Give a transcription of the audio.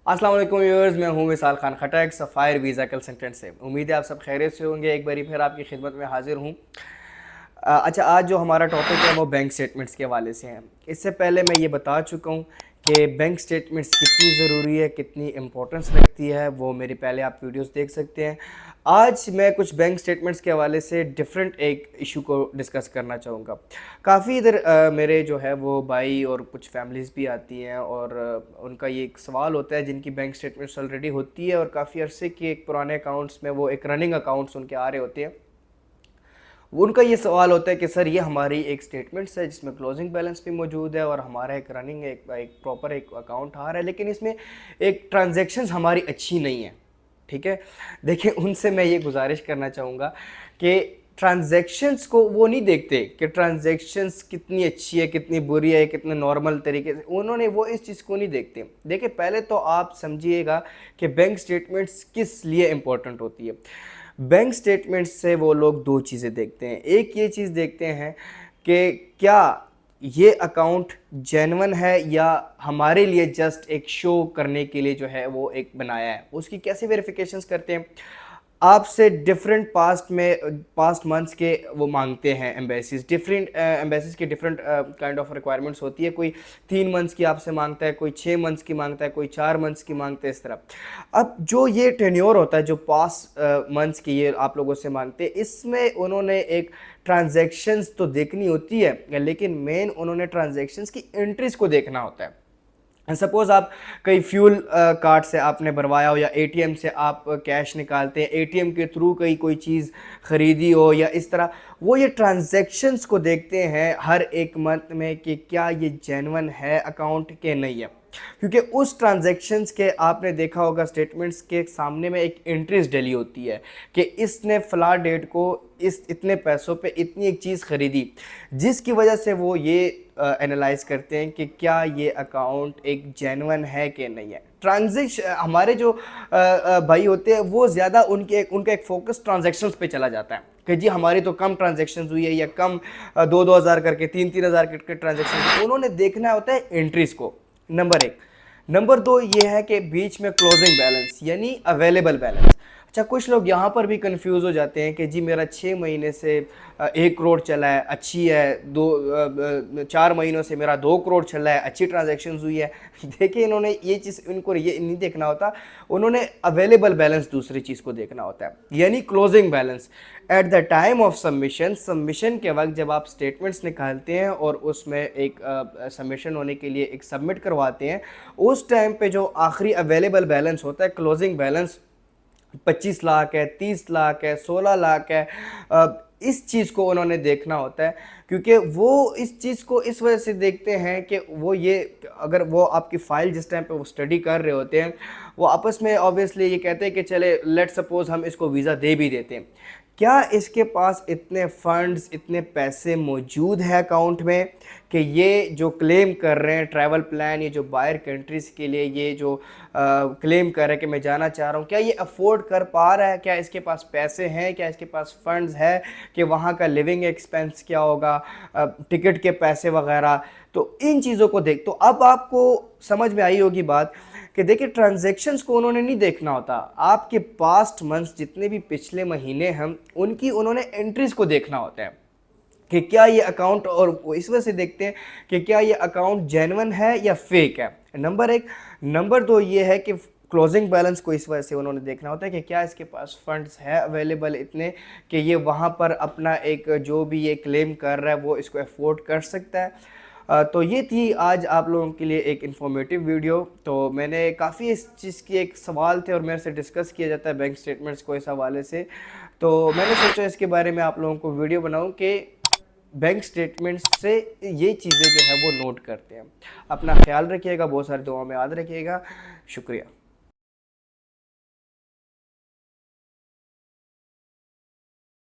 अस्सलाम वालेकुम व्यूअर्स, मैं हूं विशाल खान खटक सफ़ायर वीज़ा कंसल्टेंट से। उम्मीद है आप सब खैरियत से होंगे। एक बारी फिर आपकी खिदमत में हाजिर हूं। अच्छा, आज जो हमारा टॉपिक है वो बैंक स्टेटमेंट्स के हवाले से है। इससे पहले मैं ये बता चुका हूं कि बैंक स्टेटमेंट्स कितनी ज़रूरी है, कितनी इम्पोर्टेंस रखती है, वो मेरे पहले आप वीडियोस देख सकते हैं। आज मैं कुछ बैंक स्टेटमेंट्स के हवाले से डिफरेंट एक इशू को डिस्कस करना चाहूँगा। काफ़ी इधर मेरे जो है वो भाई और कुछ फैमिलीज़ भी आती हैं और उनका ये एक सवाल होता है जिनकी बैंक स्टेटमेंट्स ऑलरेडी होती है और काफ़ी अरसे के एक पुराने अकाउंट्स में वो एक रनिंग अकाउंट्स उनके आ रहे होते हैं। उनका ये सवाल होता है कि सर, ये हमारी एक स्टेटमेंट्स है जिसमें क्लोजिंग बैलेंस भी मौजूद है और हमारा एक रनिंग एक प्रॉपर एक अकाउंट आ रहा है, लेकिन इसमें एक ट्रांजैक्शंस हमारी अच्छी नहीं है। ठीक है, देखिए, उनसे मैं ये गुजारिश करना चाहूँगा कि ट्रांजैक्शंस को वो नहीं देखते कि ट्रांजैक्शंस कितनी अच्छी है, कितनी बुरी है, कितने नॉर्मल तरीके से, उन्होंने वो इस चीज़ को नहीं देखते। देखिए, पहले तो आप समझिएगा कि बैंक स्टेटमेंट्स किस लिए इम्पोर्टेंट होती है। बैंक स्टेटमेंट्स से वो लोग दो चीज़ें देखते हैं। एक ये चीज़ देखते हैं कि क्या ये अकाउंट जेन्युइन है या हमारे लिए जस्ट एक शो करने के लिए जो है वो एक बनाया है। उसकी कैसे वेरिफिकेशंस करते हैं, आपसे डिफरेंट पास्ट मंथ्स के वो मांगते हैं एम्बेसीज। डिफरेंट एम्बेसीज की डिफरेंट काइंड ऑफ रिक्वायरमेंट्स होती है। कोई 3 मंथ्स की आपसे मांगता है, कोई 6 मंथ्स की मांगता है, कोई 4 मंथ्स की मांगता है, इस तरह। अब जो ये टेन्योर होता है, जो पास्ट मंथ्स की ये आप लोगों से मांगते हैं, इसमें उन्होंने एक ट्रांजैक्शंस तो देखनी होती है, लेकिन मेन उन्होंने ट्रांजैक्शंस की एंट्रीज को देखना होता है। सपोज़ आप कई फ्यूल कार्ड से आपने भरवाया हो या एटीएम से आप कैश निकालते हैं, एटीएम के थ्रू कोई चीज़ ख़रीदी हो या इस तरह, वो ये ट्रांजैक्शंस को देखते हैं हर एक मंथ में कि क्या ये जेन्युइन है अकाउंट के नहीं है। क्योंकि उस ट्रांजैक्शंस के आपने देखा होगा स्टेटमेंट्स के सामने में एक एंट्रीज डली होती है कि इसने फ़ला डेट को इस इतने पैसों पे इतनी एक चीज़ ख़रीदी, जिसकी वजह से वो ये एनालाइज करते हैं कि क्या ये अकाउंट एक जेन्युइन है कि नहीं है। ट्रांजेक्शन हमारे जो भाई होते हैं वो ज़्यादा उनका एक फोकस ट्रांजैक्शंस पे चला जाता है कि जी हमारी तो कम ट्रांजैक्शंस हुई है या कम 2-2 हज़ार करके 3-3 हज़ार करके ट्रांजैक्शन। उन्होंने देखना होता है एंट्रीज को, नंबर एक। नंबर दो ये है कि बीच में क्लोजिंग बैलेंस यानी अवेलेबल बैलेंस। अच्छा, कुछ लोग यहाँ पर भी कंफ्यूज हो जाते हैं कि जी मेरा 6 महीने से 1 करोड़ चला है, अच्छी है, 4 महीनों से मेरा 2 करोड़ चला है, अच्छी ट्रांजैक्शंस हुई है। देखिए, इन्होंने ये चीज़, इनको ये नहीं देखना होता, उन्होंने अवेलेबल बैलेंस दूसरी चीज़ को देखना होता है, यानी closing balance. At the time of submission के वक्त जब आप स्टेटमेंट्स निकालते हैं और उसमें एक सबमिशन होने के लिए एक सबमिट करवाते हैं, उस टाइम पे जो आखिरी अवेलेबल बैलेंस होता है, क्लोजिंग बैलेंस 25 लाख है, 30 लाख है, 16 लाख है, इस चीज़ को उन्होंने देखना होता है। क्योंकि वो इस चीज़ को इस वजह से देखते हैं कि वो ये, अगर वो आपकी फ़ाइल जिस टाइम पे वो स्टडी कर रहे होते हैं, वो आपस में ऑब्वियसली ये कहते हैं कि चले लेट सपोज़ हम इसको वीज़ा दे भी देते हैं, क्या इसके पास इतने फ़ंड्स, इतने पैसे मौजूद हैं अकाउंट में कि ये जो क्लेम कर रहे हैं ट्रैवल प्लान, ये जो बाहर कंट्रीज़ के लिए ये जो क्लेम कर रहे हैं कि मैं जाना चाह रहा हूँ, क्या ये अफोर्ड कर पा रहा है, क्या इसके पास पैसे हैं, क्या इसके पास फ़ंड्स है, कि वहाँ का लिविंग एक्सपेंस क्या होगा, टिकट के पैसे वगैरह। तो इन चीज़ों को देख, तो अब आपको समझ में आई होगी बात कि देखिए, ट्रांजैक्शंस को उन्होंने नहीं देखना होता, आपके पास्ट मंथ्स जितने भी पिछले महीने हैं उनकी उन्होंने एंट्रीज को देखना होता है कि क्या ये अकाउंट, और वो इस वजह से देखते हैं कि क्या ये अकाउंट जेन्युइन है या फेक है, नंबर एक। नंबर दो ये है कि क्लोजिंग बैलेंस को इस वजह से उन्होंने देखना होता है कि क्या इसके पास फंड्स है अवेलेबल इतने कि ये वहाँ पर अपना एक जो भी ये क्लेम कर रहा है वो इसको अफोर्ड कर सकता है। तो ये थी आज आप लोगों के लिए एक इन्फॉर्मेटिव वीडियो। तो मैंने काफ़ी इस चीज़ की एक सवाल थे और मेरे से डिस्कस किया जाता है बैंक स्टेटमेंट्स को इस हवाले से, तो मैंने सोचा इसके बारे में आप लोगों को वीडियो बनाऊं कि बैंक स्टेटमेंट्स से ये चीज़ें जो है वो नोट करते हैं। अपना ख्याल रखिएगा, बहुत सारी दुआओं में याद रखिएगा। शुक्रिया।